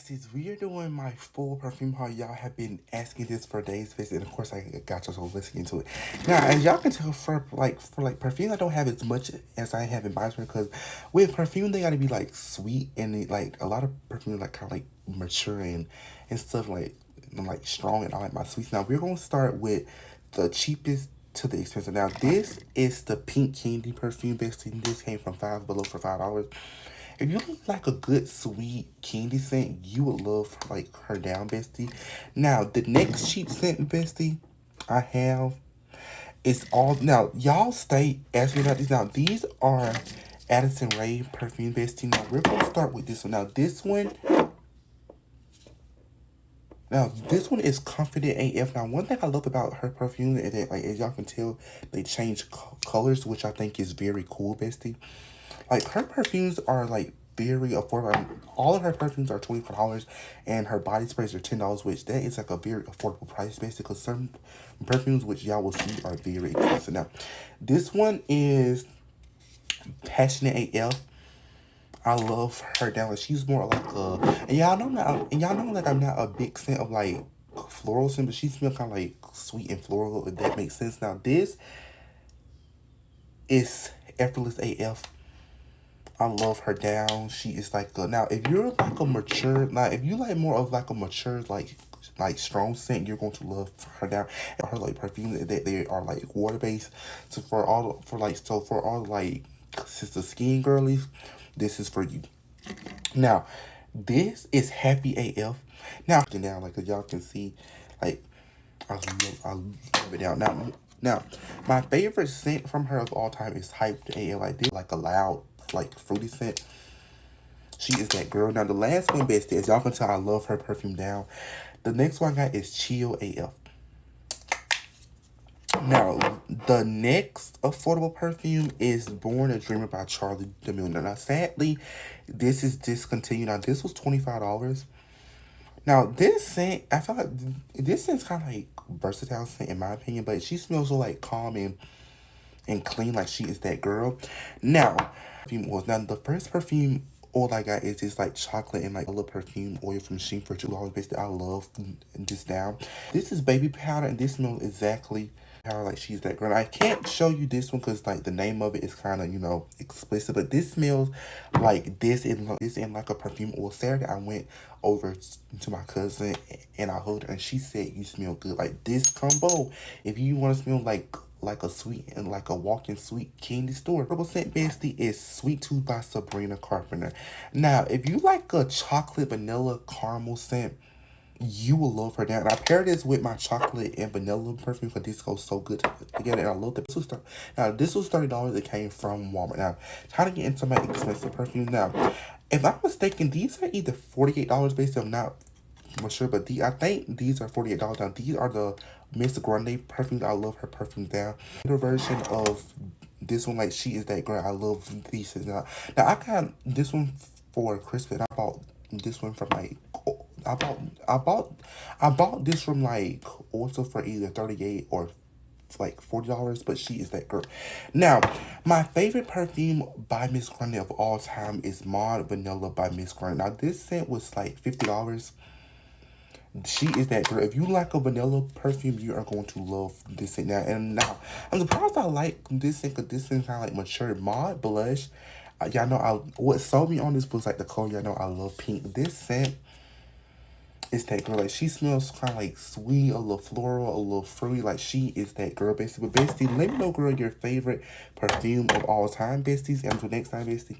besties, we are doing my full perfume haul. Y'all have been asking this for days, besties, and of course I got y'all, so let's get into it. Now, as y'all can tell, for perfume, I don't have as much as I have in body spray, because with perfume they gotta be like sweet, and like a lot of perfume like kind of like mature and stuff like strong, and I like my sweets. Now we're gonna start with the cheapest to the expensive. Now this is the pink candy perfume, bestie. This came from Five Below for $5. If you like a good sweet candy scent, you would love like her down, bestie. Now the next cheap scent, bestie, I have is all now. Y'all stay asking me about these. Now these are Addison Rae perfume, bestie. Now we're gonna start with this one. Now this one is Confident AF. Now one thing I love about her perfume is that, like, as y'all can tell, they change colors, which I think is very cool, bestie. Like, her perfumes are like very affordable. All of her perfumes are $25, and her body sprays are $10, which that is like a very affordable price, basically. Because some perfumes, which y'all will see, are very expensive. Now, this one is Passionate AF. I love her down. Like, she's more like and y'all know like I'm not a big fan of like floral scent, but she smells kind of like sweet and floral, if that makes sense. Now this is Effortless AF. I love her down. She is like now if you're like a mature, like if you like more of like a mature like strong scent, you're going to love her down. And her like perfume that they are like water based. So for all like sister skin girlies, this is for you. Now this is Happy AF. Now like y'all can see, like I love it down. Now my favorite scent from her of all time is Hyped AF. Like this, like a loud like fruity scent. She is that girl. Now the last one, bestie, as y'all can tell, I love her perfume down. The next one I got is Chill AF. Now the next affordable perfume is Born a Dreamer by Charlie D'Amelio. Now sadly, this is discontinued. Now this was $25. Now this scent, I feel like this scent's kind of like versatile scent in my opinion, but she smells so like calm and clean, like she is that girl. Now the first perfume oil I got is this like chocolate and like a perfume oil from Shein for $2. Basically, I love this down. This is baby powder, and this smells exactly how like she's that girl. I can't show you this one because like the name of it is kind of, you know, explicit, but this smells like this in like a perfume oil. Saturday I went over to my cousin and I hugged her, and she said you smell good. Like this combo, if you want to smell like a sweet and like a walking sweet candy store. Purple scent, bestie, is Sweet Tooth by Sabrina Carpenter. Now, if you like a chocolate vanilla caramel scent, you will love her down. And I pair this with my chocolate and vanilla perfume because this goes so good together. And I love that. This was $30. It came from Walmart. Now, trying to get into my expensive perfume. Now, if I'm mistaken, these are either $48 based. I'm not sure, but I think these are $48. Now, these are the Miss Grande perfumes. I love her perfume down. The version of this one, like she is that girl. I love these. Now I got this one for Christmas. I bought this one from like I bought this from like also for either 38 or like $40, but she is that girl. Now, my favorite perfume by Miss Grande of all time is Maud Vanilla by Miss Grande. Now, this scent was like $50. She is that girl. If you like a vanilla perfume, you are going to love this scent. Now, I'm surprised I like this scent because this scent kind of like mature Maud blush. Y'all know what sold me on this was like the color. Y'all know I love pink. This scent is that girl. Like, she smells kind of like sweet, a little floral, a little fruity. Like, she is that girl, bestie. But bestie, let me know, girl, your favorite perfume of all time, besties. And until next time, bestie.